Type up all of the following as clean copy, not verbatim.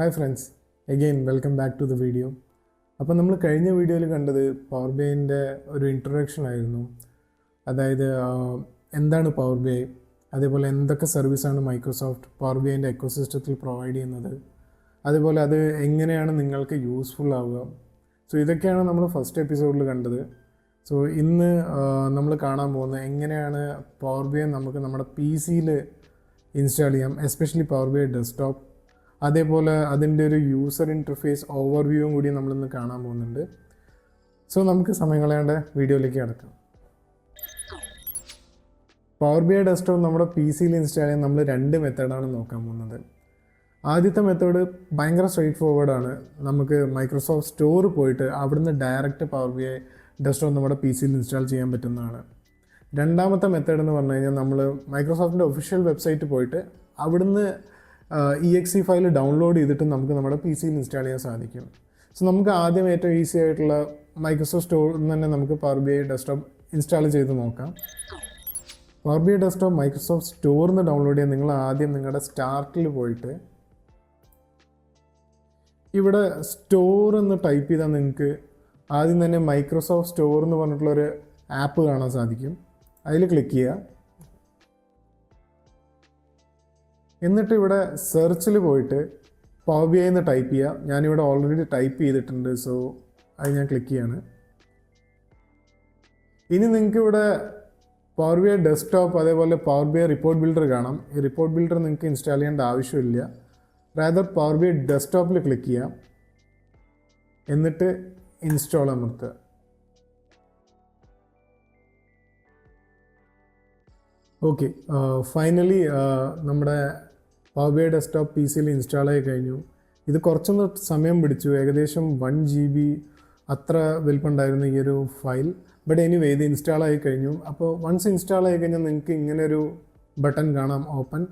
Hi friends, again welcome back to the video. അപ്പോൾ നമ്മൾ കഴിഞ്ഞ വീഡിയോയിൽ കണ്ടത് പവർ ബിഐൻ്റെ ഒരു ഇൻട്രൊഡക്ഷൻ ആയിരുന്നു. അതായത് എന്താണ് പവർ ബി ഐ, അതേപോലെ എന്തൊക്കെ സർവീസാണ് മൈക്രോസോഫ്റ്റ് പവർ ബിഐൻ്റെ എക്കോസിസ്റ്റത്തിൽ പ്രൊവൈഡ് ചെയ്യുന്നത്, അതേപോലെ അത് എങ്ങനെയാണ് നിങ്ങൾക്ക് യൂസ്ഫുൾ ആവുക. സോ ഇതൊക്കെയാണ് നമ്മൾ ഫസ്റ്റ് എപ്പിസോഡിൽ കണ്ടത്. സോ ഇന്ന് നമ്മൾ കാണാൻ പോകുന്നത് എങ്ങനെയാണ് പവർ ബി ഐ നമുക്ക് നമ്മുടെ പി സിയിൽ ഇൻസ്റ്റാൾ ചെയ്യാം, especially power B I desktop. അതേപോലെ അതിൻ്റെ ഒരു യൂസർ ഇൻ്റർഫേസ് ഓവർവ്യൂവും കൂടി നമ്മളിന്ന് കാണാൻ പോകുന്നുണ്ട്. സോ നമുക്ക് സമയം കളയാണ്ട് വീഡിയോയിലേക്ക് കിടക്കാം. പവർ ബി ഐ ഡെസ്ക്ടോപ്പ് നമ്മുടെ പി സിയിൽ ഇൻസ്റ്റാൾ ചെയ്യാൻ നമ്മൾ രണ്ട് മെത്തേഡാണ് നോക്കാൻ പോകുന്നത്. ആദ്യത്തെ മെത്തേഡ് ഭയങ്കര സ്ട്രെയിറ്റ് ഫോർവേഡാണ്. നമുക്ക് മൈക്രോസോഫ്റ്റ് സ്റ്റോർ പോയിട്ട് അവിടുന്ന് direct power B I desktop നമ്മുടെ പി സിയിൽ ഇൻസ്റ്റാൾ ചെയ്യാൻ പറ്റുന്നതാണ്. രണ്ടാമത്തെ മെത്തേഡ് എന്ന് പറഞ്ഞു കഴിഞ്ഞാൽ നമ്മൾ മൈക്രോസോഫ്റ്റിൻ്റെ ഒഫീഷ്യൽ വെബ്സൈറ്റ് പോയിട്ട് അവിടുന്ന് EXE ഫയൽ ഡൗൺലോഡ് ചെയ്തിട്ട് നമുക്ക് നമ്മുടെ പി സിയിൽ ഇൻസ്റ്റാൾ ചെയ്യാൻ സാധിക്കും. സോ നമുക്ക് ആദ്യം ഏറ്റവും ഈസി ആയിട്ടുള്ള മൈക്രോസോഫ്റ്റ് സ്റ്റോറിൽ നിന്ന് തന്നെ നമുക്ക് power B I desktop install ചെയ്ത് നോക്കാം. Power B I desktop Microsoft സ്റ്റോറിൽ നിന്ന് ഡൗൺലോഡ് ചെയ്യാൻ നിങ്ങൾ ആദ്യം നിങ്ങളുടെ സ്റ്റാർട്ടിൽ പോയിട്ട് ഇവിടെ സ്റ്റോർ എന്ന് ടൈപ്പ് ചെയ്താൽ നിങ്ങൾക്ക് ആദ്യം തന്നെ മൈക്രോസോഫ്റ്റ് സ്റ്റോർ എന്ന് പറഞ്ഞിട്ടുള്ളൊരു ആപ്പ് കാണാൻ സാധിക്കും. അതിൽ ക്ലിക്ക് ചെയ്യുക. എന്നിട്ട് ഇവിടെ സെർച്ചിൽ പോയിട്ട് പവർ ബി ഐ എന്ന് ടൈപ്പ് ചെയ്യുക. ഞാനിവിടെ ഓൾറെഡി ടൈപ്പ് ചെയ്തിട്ടുണ്ട്, സോ അത് ഞാൻ ക്ലിക്ക് ചെയ്യാണ്. ഇനി നിങ്ങൾക്ക് ഇവിടെ പവർ ബി ഐ ഡെസ്ക്ടോപ്പ് അതേപോലെ power B I report builder കാണാം. ഈ റിപ്പോർട്ട് ബിൽഡർ നിങ്ങൾക്ക് ഇൻസ്റ്റാൾ ചെയ്യേണ്ട ആവശ്യമില്ല. റാദർ പവർ ബി ഐ ഡെസ്ക്ടോപ്പിൽ ക്ലിക്ക് ചെയ്യാം. എന്നിട്ട് ഇൻസ്റ്റാൾ അമർത്തുക. ഓക്കെ, ഫൈനലി നമ്മുടെ power B I desktop P സിയിൽ ഇൻസ്റ്റാൾ ആയി കഴിഞ്ഞു. ഇത് കുറച്ചൊന്ന് സമയം പിടിച്ചു, ഏകദേശം 1 GB അത്ര വലിപ്പമുണ്ടായിരുന്നു ഈ ഒരു ഫയൽ. ബട്ട് എനിവേ ഇത് ഇൻസ്റ്റാൾ ആയി കഴിഞ്ഞു. അപ്പോൾ വൺസ് ഇൻസ്റ്റാൾ ആയി കഴിഞ്ഞാൽ നിങ്ങൾക്ക് ഇങ്ങനെ ഒരു ബട്ടൺ കാണാം, ഓപ്പൺ.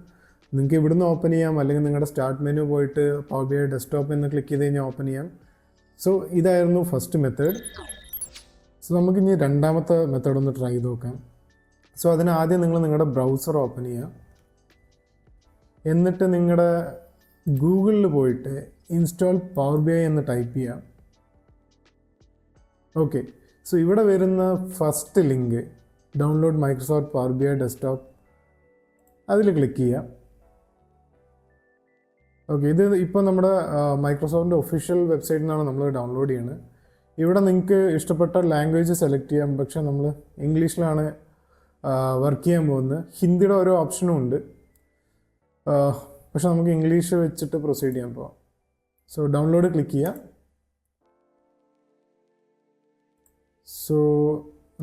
നിങ്ങൾക്ക് ഇവിടുന്ന് ഓപ്പൺ ചെയ്യാം, അല്ലെങ്കിൽ നിങ്ങളുടെ സ്റ്റാർട്ട് മെനു പോയിട്ട് പവർ ബി ഐ ഡെസ്ക്ടോപ്പ് എന്ന് ക്ലിക്ക് ചെയ്ത് കഴിഞ്ഞാൽ ഓപ്പൺ ചെയ്യാം. സോ ഇതായിരുന്നു ഫസ്റ്റ് മെത്തേഡ്. സോ നമുക്കിനി രണ്ടാമത്തെ മെത്തേഡ് ഒന്ന് ട്രൈ ചെയ്ത് നോക്കാം. സോ അതിന് ആദ്യം നിങ്ങൾ നിങ്ങളുടെ ബ്രൗസർ ഓപ്പൺ ചെയ്യുക. എന്നിട്ട് നിങ്ങളുടെ ഗൂഗിളിൽ പോയിട്ട് ഇൻസ്റ്റാൾ പവർ ബി ഐ എന്ന് ടൈപ്പ് ചെയ്യുക. ഓക്കെ, സോ ഇവിടെ വരുന്ന first link download Microsoft power B I desktop, അതിൽ ക്ലിക്ക് ചെയ്യുക. ഓക്കെ, ഇത് ഇപ്പോൾ നമ്മുടെ മൈക്രോസോഫ്റ്റിൻ്റെ ഒഫീഷ്യൽ വെബ്സൈറ്റിൽ നിന്നാണ് നമ്മൾ ഡൗൺലോഡ് ചെയ്യുന്നത്. ഇവിടെ നിങ്ങൾക്ക് ഇഷ്ടപ്പെട്ട ലാംഗ്വേജ് സെലക്ട് ചെയ്യാം. പക്ഷേ നമ്മൾ ഇംഗ്ലീഷിലാണ് വർക്ക് ചെയ്യാൻ പോകുന്നത്. ഹിന്ദിയുടെ ഓരോ ഓപ്ഷനും ഉണ്ട്, പക്ഷെ നമുക്ക് ഇംഗ്ലീഷ് വെച്ചിട്ട് പ്രൊസീഡ് ചെയ്യാൻ പോവാം. സോ ഡൗൺലോഡ് ക്ലിക്ക് ചെയ്യുക. സോ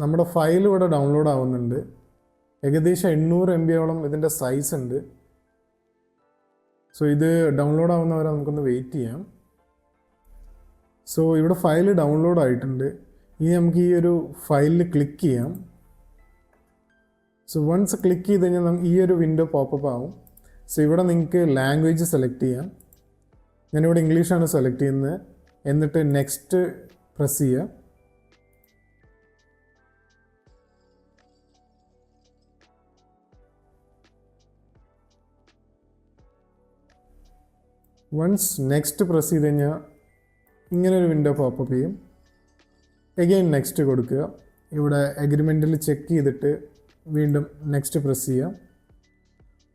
നമ്മുടെ ഫയൽ ഇവിടെ ഡൗൺലോഡ് ആവുന്നുണ്ട്. ഏകദേശം 800 MB ഇതിൻ്റെ സൈസ് ഉണ്ട്. സോ ഇത് ഡൗൺലോഡ് ആവുന്നവരെ നമുക്കൊന്ന് വെയിറ്റ് ചെയ്യാം. സോ ഇവിടെ ഫയൽ ഡൗൺലോഡ് ആയിട്ടുണ്ട്. ഇനി നമുക്ക് ഈ ഒരു ഫയലിൽ ക്ലിക്ക് ചെയ്യാം. സോ വൺസ് ക്ലിക്ക് ചെയ്ത് കഴിഞ്ഞാൽ ഈ ഒരു വിൻഡോ പോപ്പപ്പ് ആവും. സോ ഇവിടെ നിങ്ങൾക്ക് ലാംഗ്വേജ് സെലക്ട് ചെയ്യാം. ഞാനിവിടെ ഇംഗ്ലീഷാണ് സെലക്ട് ചെയ്യുന്നത്. എന്നിട്ട് നെക്സ്റ്റ് പ്രസ് ചെയ്യുക. വൺസ് നെക്സ്റ്റ് പ്രസ് ചെയ്ത് കഴിഞ്ഞാൽ ഇങ്ങനൊരു വിൻഡോ പോപ്പപ്പ് ചെയ്യും. എഗെയിൻ നെക്സ്റ്റ് കൊടുക്കുക. ഇവിടെ എഗ്രിമെൻറ്റിൽ ചെക്ക് ചെയ്തിട്ട് വീണ്ടും നെക്സ്റ്റ് പ്രസ് ചെയ്യാം.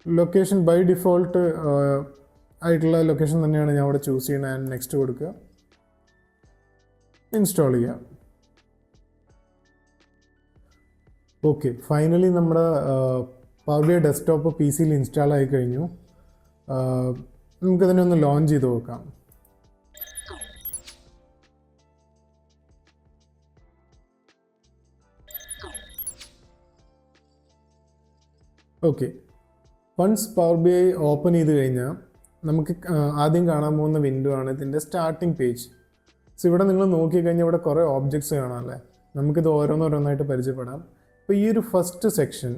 ലൊക്കേഷൻ ബൈ ഡിഫോൾട്ട് ആയിട്ടുള്ള ലൊക്കേഷൻ തന്നെയാണ് ഞാൻ അവിടെ ചൂസ് ചെയ്യുന്നത്. ആൻഡ് നെക്സ്റ്റ് കൊടുക്കുക. ഇൻസ്റ്റാൾ ചെയ്യുക. ഓക്കെ, ഫൈനലി നമ്മുടെ power B I desktop P സിയിൽ ഇൻസ്റ്റാൾ ആയി കഴിഞ്ഞു. നമുക്കതിനെ ഒന്ന് ലോഞ്ച് ചെയ്ത് നോക്കാം. Okay, once power B I open ചെയ്ത് കഴിഞ്ഞാൽ നമുക്ക് ആദ്യം കാണാൻ പോകുന്ന വിൻഡോ ആണ് ഇതിൻ്റെ സ്റ്റാർട്ടിംഗ് പേജ്. സോ ഇവിടെ നിങ്ങൾ നോക്കിക്കഴിഞ്ഞാൽ ഇവിടെ കുറേ ഓബ്ജക്ട്സ് കാണാം അല്ലേ. നമുക്കിത് ഓരോന്നോരോന്നായിട്ട് പരിചയപ്പെടാം. ഇപ്പോൾ ഈ ഒരു ഫസ്റ്റ് സെക്ഷൻ,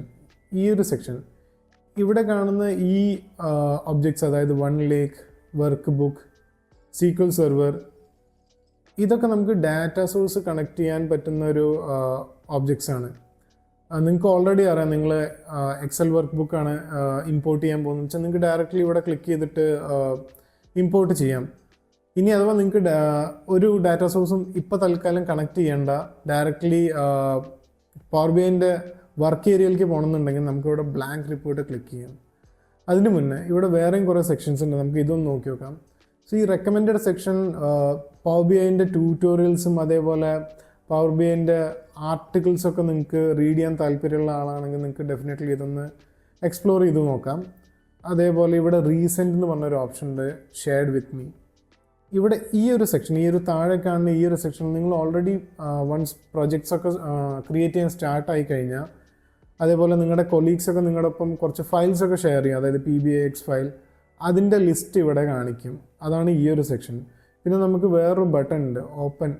ഇവിടെ കാണുന്ന ഈ ഒബ്ജക്ട്സ്, അതായത് വൺ ലേക്ക്, വർക്ക് ബുക്ക്, സീക്വൽ സെർവർ, ഇതൊക്കെ നമുക്ക് ഡാറ്റ സോഴ്സ് കണക്ട് ചെയ്യാൻ പറ്റുന്ന ഒരു ഒബ്ജക്ട്സ് ആണ്. നിങ്ങൾക്ക് ഓൾറെഡി അറിയാം, നിങ്ങൾ എക്സൽ വർക്ക് ബുക്കാണ് ഇമ്പോർട്ട് ചെയ്യാൻ പോകുന്നത് വെച്ചാൽ നിങ്ങൾക്ക് ഡയറക്റ്റ്ലി ഇവിടെ ക്ലിക്ക് ചെയ്തിട്ട് ഇമ്പോർട്ട് ചെയ്യാം. ഇനി അഥവാ നിങ്ങൾക്ക് ഒരു ഡാറ്റാ സോഴ്സും ഇപ്പോൾ തൽക്കാലം കണക്ട് ചെയ്യേണ്ട, ഡയറക്റ്റ്ലി പവർ ബിഐൻ്റെ വർക്ക് ഏരിയയിലേക്ക് പോകണമെന്നുണ്ടെങ്കിൽ നമുക്കിവിടെ ബ്ലാങ്ക് റിപ്പോർട്ട് ക്ലിക്ക് ചെയ്യാം. അതിന് മുന്നേ ഇവിടെ വേറെയും കുറേ സെക്ഷൻസ് ഉണ്ട്, നമുക്ക് ഇതൊന്ന് നോക്കി നോക്കാം. സോ ഈ റെക്കമെൻഡഡ് സെക്ഷൻ പവർ ബിഐൻ്റെ ട്യൂട്ടോറിയൽസും അതേപോലെ പവർ ബിഐൻ്റെ ആർട്ടിക്കിൾസൊക്കെ നിങ്ങൾക്ക് റീഡ് ചെയ്യാൻ താല്പര്യമുള്ള ആളാണെങ്കിൽ നിങ്ങൾക്ക് ഡെഫിനറ്റ്ലി ഇതൊന്ന് എക്സ്പ്ലോർ ചെയ്ത് നോക്കാം. അതേപോലെ ഇവിടെ റീസെൻ്റ് എന്ന് പറഞ്ഞൊരു ഓപ്ഷൻ ഉണ്ട്, ഷെയർഡ് വിത്ത് മീ. ഇവിടെ ഈ ഒരു സെക്ഷൻ, ഈ ഒരു താഴെ കാണുന്ന ഈ ഒരു സെക്ഷൻ നിങ്ങൾ ഓൾറെഡി വൺസ് പ്രൊജക്ട്സൊക്കെ ക്രിയേറ്റ് ചെയ്യാൻ സ്റ്റാർട്ടായി കഴിഞ്ഞാൽ, അതേപോലെ നിങ്ങളുടെ കൊളീഗ്സൊക്കെ നിങ്ങളുടെ ഒപ്പം കുറച്ച് ഫയൽസൊക്കെ ഷെയർ ചെയ്യും, അതായത് PBIX ഫയൽ, അതിൻ്റെ ലിസ്റ്റ് ഇവിടെ കാണിക്കും. അതാണ് ഈ ഒരു സെക്ഷൻ. പിന്നെ നമുക്ക് വേറൊരു ബട്ടൺ ഉണ്ട്, ഓപ്പൺ.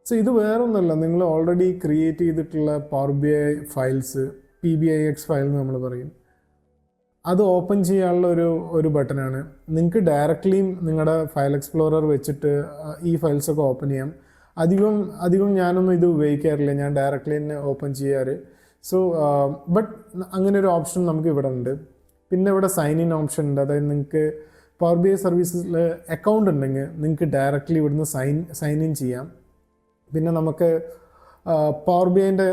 സോ ഇത് വേറൊന്നുമല്ല, നിങ്ങൾ ഓൾറെഡി ക്രിയേറ്റ് ചെയ്തിട്ടുള്ള power BI files, PBIX file എന്ന് നമ്മൾ പറയും, അത് ഓപ്പൺ ചെയ്യാനുള്ള ഒരു ബട്ടനാണ്. നിങ്ങൾക്ക് ഡയറക്റ്റ്ലി നിങ്ങളുടെ ഫയൽ എക്സ്പ്ലോറർ വെച്ചിട്ട് ഈ ഫയൽസൊക്കെ ഓപ്പൺ ചെയ്യാം. അധികം ഞാനൊന്നും ഇത് ഉപയോഗിക്കാറില്ല, ഞാൻ ഡയറക്റ്റ്ലി തന്നെ ഓപ്പൺ ചെയ്യാറ്. സോ ബട്ട് അങ്ങനെ ഒരു ഓപ്ഷൻ നമുക്ക് ഇവിടെ ഉണ്ട്. പിന്നെ ഇവിടെ സൈൻ ഇൻ ഓപ്ഷൻ ഉണ്ട്, അതായത് നിങ്ങൾക്ക് പവർ BI സർവീസിൽ അക്കൗണ്ട് ഉണ്ടെങ്കിൽ നിങ്ങൾക്ക് ഡയറക്റ്റ്ലി ഇവിടുന്ന് സൈൻ ഇൻ ചെയ്യാം. പിന്നെ നമുക്ക് പവർ ബിഐൻ്റെ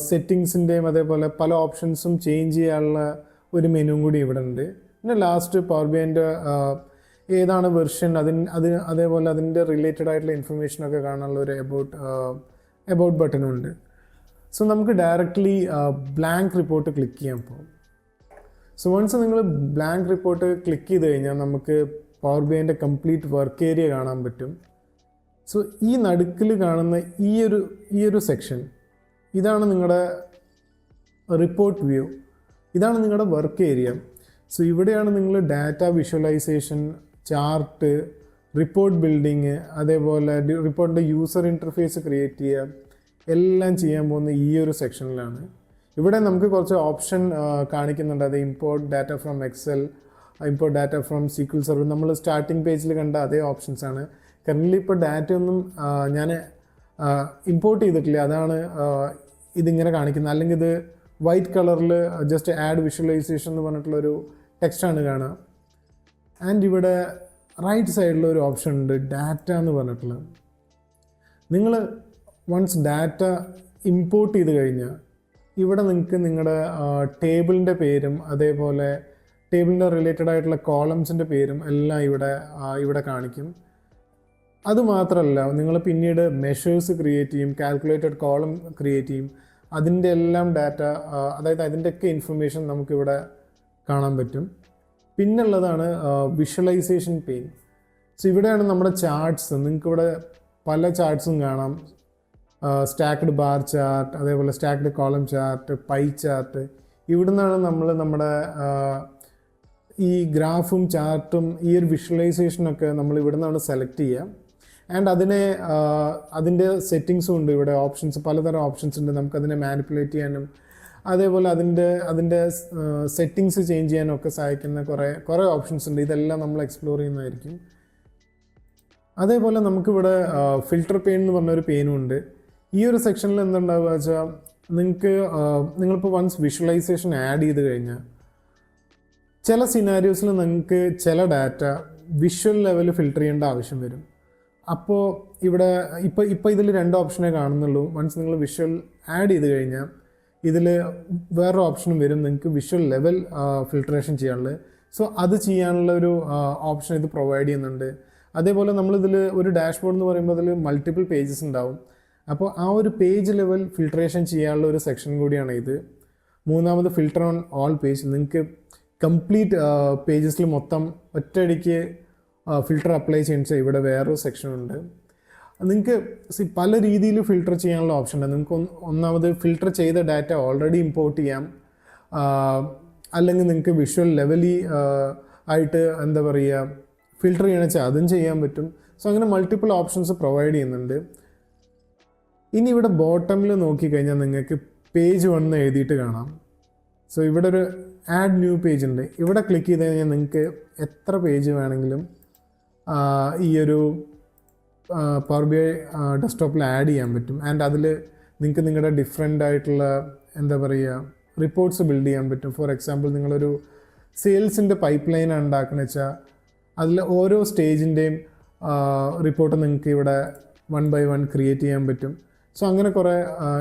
സെറ്റിങ്സിൻ്റെയും അതേപോലെ പല ഓപ്ഷൻസും ചേഞ്ച് ചെയ്യാനുള്ള ഒരു മെനുവും കൂടി ഇവിടെ ഉണ്ട്. പിന്നെ ലാസ്റ്റ് പവർ ബിഐൻ്റെ ഏതാണ് വെർഷൻ, അതേപോലെ അതിൻ്റെ റിലേറ്റഡ് ആയിട്ടുള്ള ഇൻഫർമേഷനൊക്കെ കാണാനുള്ള ഒരു എബൌട്ട് ബട്ടനും ഉണ്ട്. സോ നമുക്ക് ഡയറക്റ്റ്ലി ബ്ലാങ്ക് റിപ്പോർട്ട് ക്ലിക്ക് ചെയ്യാൻ പോകും. സോ വൺസ് നിങ്ങൾ ബ്ലാങ്ക് റിപ്പോർട്ട് ക്ലിക്ക് ചെയ്ത് കഴിഞ്ഞാൽ നമുക്ക് പവർ ബിഐൻ്റെ കംപ്ലീറ്റ് വർക്ക് ഏരിയ കാണാൻ പറ്റും. സോ ഈ നടുക്കിൽ കാണുന്ന ഈ ഒരു സെക്ഷൻ, ഇതാണ് നിങ്ങളുടെ റിപ്പോർട്ട് വ്യൂ, ഇതാണ് നിങ്ങളുടെ വർക്ക് ഏരിയ. സോ ഇവിടെയാണ് നിങ്ങൾ data visualisation, chart, report building, അതേപോലെ റിപ്പോർട്ടിൻ്റെ യൂസർ ഇൻ്റർഫേസ് ക്രിയേറ്റ് ചെയ്യുക, എല്ലാം ചെയ്യാൻ പോകുന്ന ഈ ഒരു സെക്ഷനിലാണ്. ഇവിടെ നമുക്ക് കുറച്ച് ഓപ്ഷൻ കാണിക്കുന്നുണ്ട്, അത് import data from Excel, import data from SQL server. നമ്മൾ സ്റ്റാർട്ടിംഗ് പേജിൽ കണ്ട അതേ ഓപ്ഷൻസാണ്. കറൻ്റ്ലി ഇപ്പോൾ ഡാറ്റ ഒന്നും ഞാൻ ഇമ്പോർട്ട് ചെയ്തിട്ടില്ല, അതാണ് ഇതിങ്ങനെ കാണിക്കുന്നത്. അല്ലെങ്കിൽ ഇത് വൈറ്റ് കളറിൽ ജസ്റ്റ് ആഡ് വിഷ്വലൈസേഷൻ എന്ന് പറഞ്ഞിട്ടുള്ളൊരു ടെക്സ്റ്റാണ് കാണുക. ആൻഡ് ഇവിടെ റൈറ്റ് സൈഡിൽ ഒരു ഓപ്ഷൻ ഉണ്ട്, ഡാറ്റ എന്ന് പറഞ്ഞിട്ടുള്ളത്. നിങ്ങൾ വൺസ് ഡാറ്റ ഇമ്പോർട്ട് ചെയ്ത് കഴിഞ്ഞാൽ ഇവിടെ നിങ്ങൾക്ക് നിങ്ങളുടെ ടേബിളിൻ്റെ പേരും അതേപോലെ ടേബിളിൻ്റെ റിലേറ്റഡ് ആയിട്ടുള്ള കോളംസിൻ്റെ പേരും എല്ലാം ഇവിടെ കാണിക്കും. അതുമാത്രമല്ല, നിങ്ങൾ പിന്നീട് മെഷേഴ്സ് ക്രിയേറ്റ് ചെയ്യും, കാൽക്കുലേറ്റഡ് കോളം ക്രിയേറ്റ് ചെയ്യും, അതിൻ്റെ എല്ലാം ഡാറ്റ, അതായത് അതിൻ്റെയൊക്കെ ഇൻഫർമേഷൻ നമുക്കിവിടെ കാണാൻ പറ്റും. പിന്നുള്ളതാണ് വിഷ്വലൈസേഷൻ പെയിൻ. സോ ഇവിടെയാണ് നമ്മുടെ ചാർട്ട്സ്. നിങ്ങൾക്കിവിടെ പല ചാർട്ട്സും കാണാം, സ്റ്റാക്ക്ഡ് ബാർ ചാർട്ട്, അതേപോലെ സ്റ്റാക്ക്ഡ് കോളം ചാർട്ട്, പൈ ചാർട്ട്. ഇവിടുന്നാണ് നമ്മൾ നമ്മുടെ ഈ ഗ്രാഫും ചാർട്ടും ഈ ഒരു വിഷ്വലൈസേഷനൊക്കെ നമ്മൾ ഇവിടുന്നാണ് സെലക്ട് ചെയ്യുക. ആൻഡ് അതിൻ്റെ സെറ്റിങ്സും ഉണ്ട്, ഇവിടെ ഓപ്ഷൻസ്, പലതരം ഓപ്ഷൻസ് ഉണ്ട്. നമുക്കതിനെ മാനിപ്പുലേറ്റ് ചെയ്യാനും അതേപോലെ അതിൻ്റെ സെറ്റിങ്സ് ചേഞ്ച് ചെയ്യാനും ഒക്കെ സഹായിക്കുന്ന കുറേ ഓപ്ഷൻസ് ഉണ്ട്. ഇതെല്ലാം നമ്മൾ എക്സ്പ്ലോർ ചെയ്യുന്നതായിരിക്കും. അതേപോലെ നമുക്കിവിടെ ഫിൽട്ടർ പെയിൻ എന്ന് പറഞ്ഞൊരു പെയിനും ഉണ്ട്. ഈ ഒരു സെക്ഷനിൽ എന്തുണ്ടാവുക വെച്ചാൽ, നിങ്ങളിപ്പോൾ വൺസ് വിഷ്വലൈസേഷൻ ആഡ് ചെയ്ത് കഴിഞ്ഞാൽ ചില സിനാരിയോസിൽ നിങ്ങൾക്ക് ചില ഡാറ്റ വിഷ്വൽ ലെവൽ ഫിൽട്ടർ ചെയ്യേണ്ട ആവശ്യം വരും. അപ്പോൾ ഇവിടെ ഇപ്പോൾ ഇതിൽ 2 ഓപ്ഷനേ കാണുന്നുള്ളൂ. വൺസ് നിങ്ങൾ വിഷ്വൽ ആഡ് ചെയ്ത് കഴിഞ്ഞാൽ ഇതിൽ വേറൊരു ഓപ്ഷനും വരും, നിങ്ങൾക്ക് വിഷ്വൽ ലെവൽ ഫിൽട്രേഷൻ ചെയ്യാനുള്ളത്. സോ അത് ചെയ്യാനുള്ള ഒരു ഓപ്ഷൻ ഇത് പ്രൊവൈഡ് ചെയ്യുന്നുണ്ട്. അതേപോലെ നമ്മളിതിൽ ഒരു ഡാഷ്ബോർഡ് എന്ന് പറയുമ്പോൾ അതിൽ മൾട്ടിപ്പിൾ പേജസ് ഉണ്ടാവും. അപ്പോൾ ആ ഒരു പേജ് ലെവൽ ഫിൽട്രേഷൻ ചെയ്യാനുള്ള ഒരു സെക്ഷൻ കൂടിയാണ് ഇത്. മൂന്നാമത് ഫിൽട്ടർ ഓൺ ഓൾ പേജ്. നിങ്ങൾക്ക് കംപ്ലീറ്റ് പേജസിൽ മൊത്തം ഒറ്റയടിക്ക് ഫിൽട്ടർ അപ്ലൈ ചെയ്യുന്ന ഇവിടെ വേറൊരു സെക്ഷനുണ്ട്. നിങ്ങൾക്ക് പല രീതിയിൽ ഫിൽട്ടർ ചെയ്യാനുള്ള ഓപ്ഷൻ ഉണ്ട്. നിങ്ങൾക്ക് ഒന്നാമത് ഫിൽട്ടർ ചെയ്ത ഡാറ്റ ഓൾറെഡി ഇമ്പോർട്ട് ചെയ്യാം, അല്ലെങ്കിൽ നിങ്ങൾക്ക് വിഷ്വൽ ലെവലി ആയിട്ട് എന്താ പറയുക ഫിൽട്ടർ ചെയ്യണമെന്ന് വെച്ചാൽ അതും ചെയ്യാൻ പറ്റും. സോ അങ്ങനെ മൾട്ടിപ്പിൾ ഓപ്ഷൻസ് പ്രൊവൈഡ് ചെയ്യുന്നുണ്ട്. ഇനി ഇവിടെ ബോട്ടമിൽ നോക്കിക്കഴിഞ്ഞാൽ നിങ്ങൾക്ക് പേജ് 1 എഴുതിയിട്ട് കാണാം. സോ ഇവിടെ ഒരു ആഡ് ന്യൂ പേജ് ഉണ്ട്. ഇവിടെ ക്ലിക്ക് ചെയ്ത് കഴിഞ്ഞാൽ നിങ്ങൾക്ക് എത്ര പേജ് വേണമെങ്കിലും ഈ ഒരു പവർ ബി ഐ ഡെസ്ക്ടോപ്പിൽ ആഡ് ചെയ്യാൻ പറ്റും. ആൻഡ് അതിൽ നിങ്ങൾക്ക് നിങ്ങളുടെ ഡിഫറെൻ്റ് ആയിട്ടുള്ള എന്താ പറയുക റിപ്പോർട്ട്സ് ബിൽഡ് ചെയ്യാൻ പറ്റും. ഫോർ എക്സാമ്പിൾ നിങ്ങളൊരു സെയിൽസിൻ്റെ പൈപ്പ് ലൈൻ ഉണ്ടാക്കുന്നത് വെച്ചാൽ അതിൽ ഓരോ സ്റ്റേജിൻ്റെയും റിപ്പോർട്ട് നിങ്ങൾക്ക് ഇവിടെ 1 by 1 ക്രിയേറ്റ് ചെയ്യാൻ പറ്റും. സോ അങ്ങനെ കുറേ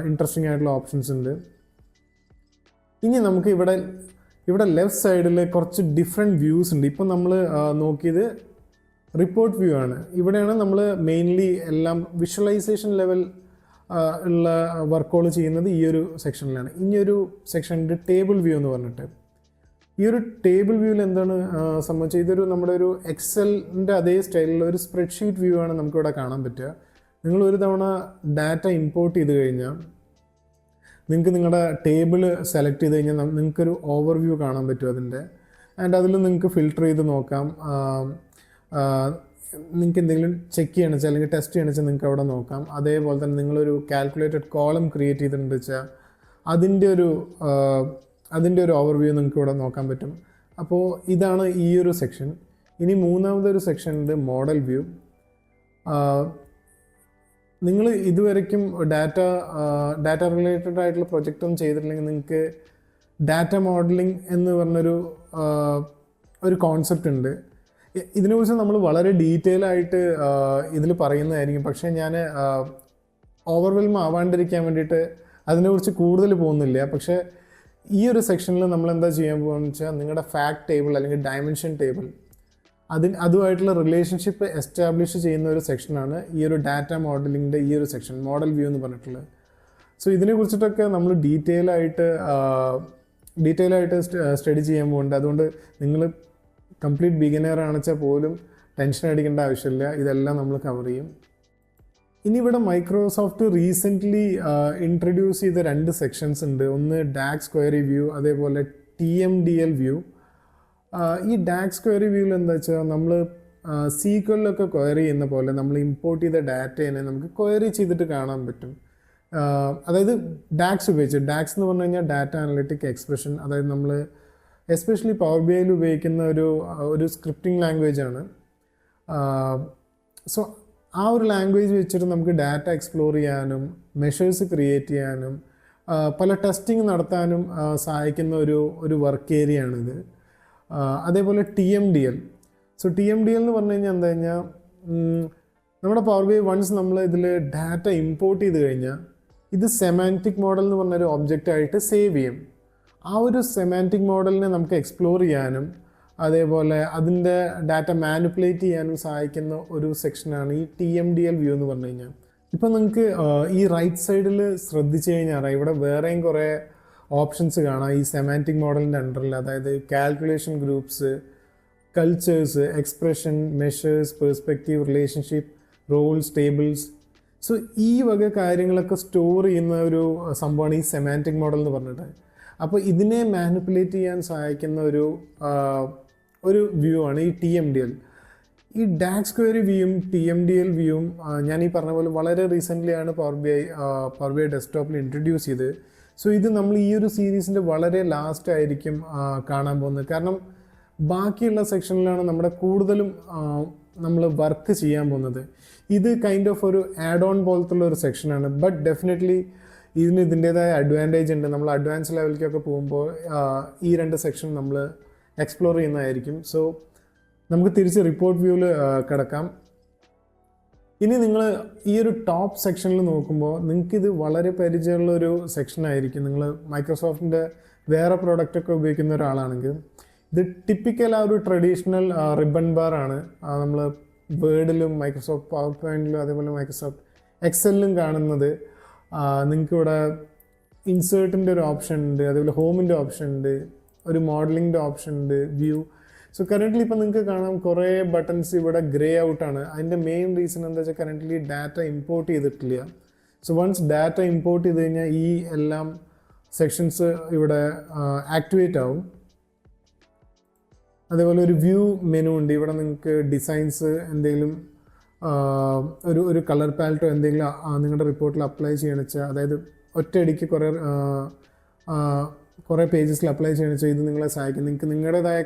ഇൻട്രസ്റ്റിംഗ് ആയിട്ടുള്ള ഓപ്ഷൻസ് ഉണ്ട്. ഇനി നമുക്ക് ഇവിടെ ലെഫ്റ്റ് സൈഡിൽ കുറച്ച് ഡിഫറെൻറ്റ് വ്യൂസ് ഉണ്ട്. ഇപ്പം നമ്മൾ നോക്കിയത് റിപ്പോർട്ട് വ്യൂ ആണ്. ഇവിടെയാണ് നമ്മൾ മെയിൻലി എല്ലാം വിഷ്വലൈസേഷൻ ലെവൽ ഉള്ള വർക്കുകൾ ചെയ്യുന്നത് ഈ ഒരു സെക്ഷനിലാണ്. ഇനിയൊരു സെക്ഷൻ ഉണ്ട് ടേബിൾ വ്യൂ എന്ന് പറഞ്ഞിട്ട്. ഈ ഒരു ടേബിൾ വ്യൂവിൽ എന്താണ് സംബന്ധിച്ചത്, ഇതൊരു നമ്മുടെ ഒരു എക്സലിൻ്റെ അതേ സ്റ്റൈലിലുള്ള ഒരു സ്പ്രെഡ്ഷീറ്റ് വ്യൂ ആണ് നമുക്കിവിടെ കാണാൻ പറ്റുക. നിങ്ങൾ ഒരു തവണ ഡാറ്റ ഇമ്പോർട്ട് ചെയ്ത് കഴിഞ്ഞാൽ നിങ്ങൾക്ക് നിങ്ങളുടെ ടേബിൾ സെലക്ട് ചെയ്ത് കഴിഞ്ഞാൽ നിങ്ങൾക്കൊരു ഓവർവ്യൂ കാണാൻ പറ്റും അതിൻ്റെ. ആൻഡ് അതിൽ നിങ്ങൾക്ക് ഫിൽട്ടർ ചെയ്ത് നോക്കാം. നിങ്ങൾക്ക് എന്തെങ്കിലും ചെക്ക് ചെയ്യണമെന്ന് വെച്ചാൽ അല്ലെങ്കിൽ ടെസ്റ്റ് ചെയ്യണമെന്ന് വെച്ചാൽ നിങ്ങൾക്ക് അവിടെ നോക്കാം. അതേപോലെ തന്നെ നിങ്ങളൊരു കാൽക്കുലേറ്റഡ് കോളം ക്രിയേറ്റ് ചെയ്തിട്ടുണ്ട് വെച്ചാൽ അതിൻ്റെ ഒരു ഓവർവ്യൂ നിങ്ങൾക്ക് ഇവിടെ നോക്കാൻ പറ്റും. അപ്പോൾ ഇതാണ് ഈ ഒരു സെക്ഷൻ. ഇനി മൂന്നാമതൊരു സെക്ഷൻ ഉണ്ട് മോഡൽ വ്യൂ. നിങ്ങൾ ഇതുവരയ്ക്കും ഡാറ്റ റിലേറ്റഡ് ആയിട്ടുള്ള പ്രൊജക്റ്റ് ഒന്നും ചെയ്തിട്ടില്ലെങ്കിൽ നിങ്ങൾക്ക് ഡാറ്റ മോഡലിംഗ് എന്ന് പറഞ്ഞൊരു കോൺസെപ്റ്റ് ഉണ്ട്. ഇതിനെക്കുറിച്ച് നമ്മൾ വളരെ ഡീറ്റെയിൽ ആയിട്ട് ഇതിൽ പറയുന്നതായിരിക്കും. പക്ഷേ ഞാൻ ഓവർവെൽം ആവാണ്ടിരിക്കാൻ വേണ്ടിയിട്ട് അതിനെക്കുറിച്ച് കൂടുതൽ പോകുന്നില്ല. പക്ഷേ ഈ ഒരു സെക്ഷനിൽ നമ്മൾ എന്താ ചെയ്യാൻ പോകുകയെന്ന് വെച്ചാൽ നിങ്ങളുടെ ഫാക്ട് ടേബിൾ അല്ലെങ്കിൽ ഡയമെൻഷൻ ടേബിൾ അതുമായിട്ടുള്ള റിലേഷൻഷിപ്പ് എസ്റ്റാബ്ലിഷ് ചെയ്യുന്ന ഒരു സെക്ഷനാണ് ഈ ഒരു ഡാറ്റ മോഡലിങ്ങിൻ്റെ ഈ ഒരു സെക്ഷൻ, മോഡൽ വ്യൂ എന്ന് പറഞ്ഞിട്ടുള്ളത്. സോ ഇതിനെക്കുറിച്ചിട്ടൊക്കെ നമ്മൾ ഡീറ്റെയിൽ ആയിട്ട് സ്റ്റഡി ചെയ്യാൻ പോകുന്നുണ്ട്. അതുകൊണ്ട് നിങ്ങൾ കംപ്ലീറ്റ് ബിഗിനർ ആണെച്ചാൽ പോലും ടെൻഷൻ അടിക്കേണ്ട ആവശ്യമില്ല, ഇതെല്ലാം നമ്മൾ കവർ ചെയ്യും. ഇനി ഇവിടെ മൈക്രോസോഫ്റ്റ് റീസെൻ്റ്ലി ഇൻട്രൊഡ്യൂസ് ചെയ്ത 2 സെക്ഷൻസ് ഉണ്ട്. ഒന്ന് ഡാക്സ് ക്വയറി വ്യൂ, അതേപോലെ TMDL വ്യൂ. ഈ ഡാക്സ് ക്വയറി വ്യൂവിൽ എന്താ വെച്ചാൽ നമ്മൾ സീക്വലിലൊക്കെ ക്വയറി ചെയ്യുന്ന പോലെ നമ്മൾ ഇമ്പോർട്ട് ചെയ്ത ഡാറ്റേനെ നമുക്ക് ക്വയറി ചെയ്തിട്ട് കാണാൻ പറ്റും. അതായത് ഡാക്സ് ഉപയോഗിച്ച്, ഡാക്സ് എന്ന് പറഞ്ഞു കഴിഞ്ഞാൽ ഡാറ്റ അനലിറ്റിക് എക്സ്പ്രഷൻ, അതായത് നമ്മൾ എസ്പെഷ്യലി പവർ ബി ഐയിൽ ഉപയോഗിക്കുന്ന ഒരു സ്ക്രിപ്റ്റിംഗ് ലാംഗ്വേജ് ആണ്. സോ ആ ഒരു ലാംഗ്വേജ് വെച്ചിട്ട് നമുക്ക് ഡാറ്റ എക്സ്പ്ലോർ ചെയ്യാനും മെഷേഴ്സ് ക്രിയേറ്റ് ചെയ്യാനും പല ടെസ്റ്റിംഗ് നടത്താനും സഹായിക്കുന്ന ഒരു വർക്ക് ഏരിയ ആണിത്. അതേപോലെ TMDL. സോ TMDL എന്ന് പറഞ്ഞു കഴിഞ്ഞാൽ എന്താ കഴിഞ്ഞാൽ നമ്മുടെ പവർ ബി ഐ വൺസ് നമ്മൾ ഇതിൽ ഡാറ്റ ഇമ്പോർട്ട് ചെയ്ത് കഴിഞ്ഞാൽ ഇത് സെമാൻറ്റിക് മോഡൽ എന്ന് പറഞ്ഞൊരു ഒബ്ജക്റ്റായിട്ട് സേവ് ചെയ്യും. ആ ഒരു സെമാൻറ്റിക് മോഡലിനെ നമുക്ക് എക്സ്പ്ലോർ ചെയ്യാനും അതേപോലെ അതിൻ്റെ ഡാറ്റ മാനിപ്പുലേറ്റ് ചെയ്യാനും സഹായിക്കുന്ന ഒരു സെക്ഷനാണ് ഈ TMDL വ്യൂ എന്ന് പറഞ്ഞു കഴിഞ്ഞാൽ. ഇപ്പം നിങ്ങൾക്ക് ഈ റൈറ്റ് സൈഡിൽ ശ്രദ്ധിച്ചു കഴിഞ്ഞാൽ ഇവിടെ വേറെയും കുറേ ഓപ്ഷൻസ് കാണാം ഈ സെമാൻറ്റിക് മോഡലിൻ്റെ അണ്ടറിൽ. അതായത് calculation groups, cultures, expression, measures, perspective, relationship, roles, tables. So ഈ വക കാര്യങ്ങളൊക്കെ സ്റ്റോർ ചെയ്യുന്ന ഒരു സംഭവമാണ് ഈ സെമാൻറ്റിക് മോഡൽ എന്ന് പറഞ്ഞിട്ട്. അപ്പോൾ ഇതിനെ മാനിപ്പുലേറ്റ് ചെയ്യാൻ സഹായിക്കുന്ന ഒരു വ്യൂ ആണ് ഈ TMDL. ഈ ഡാക്സ് ക്വയറി വ്യൂയും TMDL വ്യൂയും ഞാൻ ഈ പറഞ്ഞ പോലെ വളരെ റീസെൻ്റ്ലിയാണ് പവർ ബി ഐ ഡെസ്ക്ടോപ്പിൽ ഇൻട്രൊഡ്യൂസ് ചെയ്ത്. സോ ഇത് നമ്മൾ ഈ ഒരു സീരീസിൻ്റെ വളരെ ലാസ്റ്റ് ആയിരിക്കും കാണാൻ പോകുന്നത്. കാരണം ബാക്കിയുള്ള സെക്ഷനിലാണ് നമ്മുടെ കൂടുതലും നമ്മൾ വർക്ക് ചെയ്യാൻ പോകുന്നത്. ഇത് കൈൻഡ് ഓഫ് ഒരു ആഡ് ഓൺ പോലത്തുള്ള ഒരു സെക്ഷനാണ്. ബട്ട് ഡെഫിനറ്റ്ലി ഇതിൻ്റേതായ അഡ്വാൻറ്റേജ് ഉണ്ട്. നമ്മൾ അഡ്വാൻസ് ലെവലിലേക്കൊക്കെ പോകുമ്പോൾ ഈ 2 സെക്ഷൻ നമ്മൾ എക്സ്പ്ലോർ ചെയ്യുന്നതായിരിക്കും. സോ നമുക്ക് തിരിച്ച് റിപ്പോർട്ട് വ്യൂവിൽ കിടക്കാം. ഇനി നിങ്ങൾ ഈ ഒരു ടോപ്പ് സെക്ഷനിൽ നോക്കുമ്പോൾ നിങ്ങൾക്കിത് വളരെ പരിചയമുള്ളൊരു സെക്ഷനായിരിക്കും. നിങ്ങൾ മൈക്രോസോഫ്റ്റിൻ്റെ വേറെ പ്രോഡക്റ്റൊക്കെ ഉപയോഗിക്കുന്ന ഒരാളാണെങ്കിൽ ഇത് ടിപ്പിക്കൽ ഒരു ട്രഡീഷണൽ റിബൺ ബാർ ആണ്. നമ്മൾ വേർഡിലും മൈക്രോസോഫ്റ്റ് പവർ പോയിൻറ്റിലും അതേപോലെ മൈക്രോസോഫ്റ്റ് എക്സലിലും കാണുന്നത്. നിങ്ങൾക്കിവിടെ ഇൻസേർട്ടിൻ്റെ ഒരു ഓപ്ഷൻ ഉണ്ട്, അതേപോലെ ഹോമിൻ്റെ ഓപ്ഷൻ ഉണ്ട്, ഒരു മോഡലിങ്ങിൻ്റെ ഓപ്ഷൻ ഉണ്ട്, വ്യൂ. സോ കറൻ്റ്ലി ഇപ്പോൾ നിങ്ങൾക്ക് കാണാം കുറേ ബട്ടൺസ് ഇവിടെ ഗ്രേ ഔട്ടാണ്. അതിൻ്റെ മെയിൻ റീസൺ എന്താ വെച്ചാൽ കറൻ്റ്ലി ഡാറ്റ ഇമ്പോർട്ട് ചെയ്തിട്ടില്ല. സോ വൺസ് ഡാറ്റ ഇമ്പോർട്ട് ചെയ്ത് കഴിഞ്ഞാൽ ഈ എല്ലാം സെക്ഷൻസ് ഇവിടെ ആക്ടിവേറ്റ് ആവും. അതേപോലെ ഒരു വ്യൂ മെനു ഉണ്ട്. ഇവിടെ നിങ്ങൾക്ക് ഡിസൈൻസ് എന്തെങ്കിലും ഒരു കളർ പാലറ്റോ എന്തെങ്കിലും നിങ്ങളുടെ റിപ്പോർട്ടിൽ അപ്ലൈ ചെയ്യണമെന്ന് വെച്ചാൽ, അതായത് ഒറ്റയടിക്ക് കുറേ പേജസിൽ അപ്ലൈ ചെയ്യണമെന്ന് വെച്ചാൽ ഇത് നിങ്ങളെ സഹായിക്കും. നിങ്ങൾക്ക് നിങ്ങളുടേതായ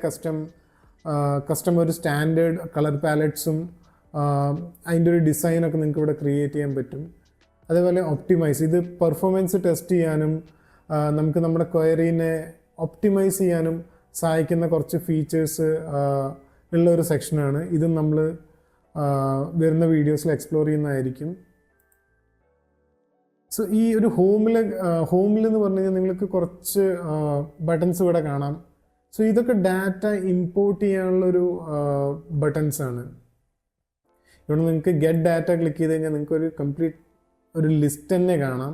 കസ്റ്റം ഒരു സ്റ്റാൻഡേർഡ് കളർ പാലറ്റ്സും അതിൻ്റെ ഒരു ഡിസൈനൊക്കെ നിങ്ങൾക്ക് ഇവിടെ ക്രിയേറ്റ് ചെയ്യാൻ പറ്റും. അതേപോലെ ഒപ്റ്റിമൈസ്, ഇത് പെർഫോമൻസ് ടെസ്റ്റ് ചെയ്യാനും നമുക്ക് നമ്മുടെ ക്വയറീനെ ഒപ്റ്റിമൈസ് ചെയ്യാനും സഹായിക്കുന്ന കുറച്ച് ഫീച്ചേഴ്സ് ഉള്ള ഒരു സെക്ഷനാണ്. ഇതും നമ്മൾ വരുന്ന വീഡിയോസിൽ എക്സ്പ്ലോർ ചെയ്യുന്നതായിരിക്കും. സോ ഈ ഒരു ഹോമിലെന്ന് പറഞ്ഞു കഴിഞ്ഞാൽ നിങ്ങൾക്ക് കുറച്ച് ബട്ടൺസ് ഇവിടെ കാണാം. സോ ഇതൊക്കെ ഡാറ്റ ഇമ്പോർട്ട് ചെയ്യാനുള്ളൊരു ബട്ടൺസാണ്. ഇവിടെ നിങ്ങൾക്ക് ഗെറ്റ് ഡാറ്റ ക്ലിക്ക് ചെയ്ത് കഴിഞ്ഞാൽ നിങ്ങൾക്ക് ഒരു കംപ്ലീറ്റ് ഒരു ലിസ്റ്റ് തന്നെ കാണാം.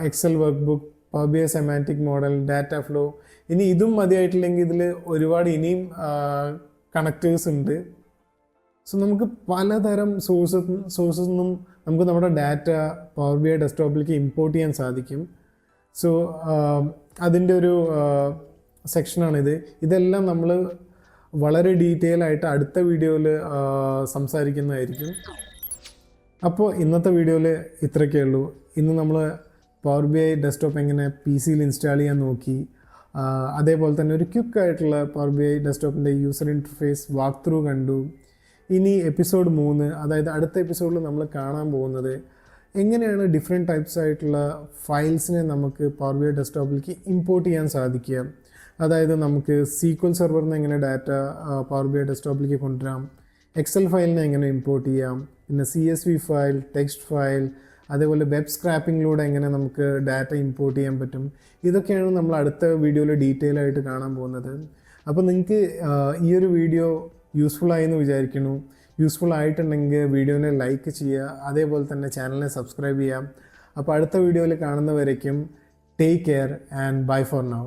Excel workbook, power B I semantic model, data flow. ഇനി ഇതും മതിയായിട്ടില്ലെങ്കിൽ ഇതിൽ ഒരുപാട് ഇനിയും കണക്റ്റേഴ്സ് ഉണ്ട്. സോ നമുക്ക് പലതരം സോഴ്സസ് നിന്നും നമുക്ക് നമ്മുടെ ഡാറ്റ പവർ ബി ഐ ഡെസ്ക്ടോപ്പിലേക്ക് ഇമ്പോർട്ട് ചെയ്യാൻ സാധിക്കും. സോ അതിൻ്റെ ഒരു സെക്ഷനാണിത്. ഇതെല്ലാം നമ്മൾ വളരെ ഡീറ്റെയിൽ ആയിട്ട് അടുത്ത വീഡിയോയിൽ സംസാരിക്കുന്നതായിരിക്കും. അപ്പോൾ ഇന്നത്തെ വീഡിയോയിൽ ഇത്രയൊക്കെ ഉള്ളൂ. ഇന്ന് നമ്മൾ പവർ ബി ഐ ഡെസ്ക്ടോപ്പ് എങ്ങനെ PC-യിൽ ഇൻസ്റ്റാൾ ചെയ്യാൻ നോക്കി. അതേപോലെ തന്നെ ഒരു ക്വിക്കായിട്ടുള്ള പവർ ബി ഐ ഡെസ്ക്ടോപ്പിൻ്റെ യൂസർ ഇൻ്റർഫേസ് വാക്ക് ത്രൂ കണ്ടു. ഇനി എപ്പിസോഡ് 3, അതായത് അടുത്ത എപ്പിസോഡിൽ നമ്മൾ കാണാൻ പോകുന്നത് എങ്ങനെയാണ് ഡിഫറെൻറ്റ് ടൈപ്സ് ആയിട്ടുള്ള ഫയൽസിനെ നമുക്ക് പവർ ബി ഐ ഡെസ്ക്ടോപ്പിലേക്ക് ഇമ്പോർട്ട് ചെയ്യാൻ സാധിക്കുക. അതായത് നമുക്ക് SQL സെർവറിൽ നിന്ന് എങ്ങനെ ഡാറ്റ പവർ ബി ഐ ഡെസ്ക്ടോപ്പിലേക്ക് കൊണ്ടുവരാം, എക്സൽ ഫയലിനെ എങ്ങനെ ഇമ്പോർട്ട് ചെയ്യാം, പിന്നെ CSV ഫയൽ, ടെക്സ്റ്റ് ഫയൽ, അതേപോലെ വെബ് സ്ക്രാപ്പിങ്ങിലൂടെ എങ്ങനെ നമുക്ക് ഡാറ്റ ഇമ്പോർട്ട് ചെയ്യാൻ പറ്റും. ഇതൊക്കെയാണ് നമ്മൾ അടുത്ത വീഡിയോയിൽ ഡീറ്റെയിൽ ആയിട്ട് കാണാൻ പോകുന്നത്. അപ്പോൾ നിങ്ങൾക്ക് ഈ ഒരു വീഡിയോ യൂസ്ഫുൾ ആയി എന്ന് വിചാരിക്കുന്നു. യൂസ്ഫുൾ ആയിട്ടുണ്ടെങ്കിൽ വീഡിയോനെ ലൈക്ക് ചെയ്യുക, അതേപോലെ തന്നെ ചാനലിനെ സബ്സ്ക്രൈബ് ചെയ്യാം. അപ്പോൾ അടുത്ത വീഡിയോയിൽ കാണുന്നവരേക്കും take care and bye for now.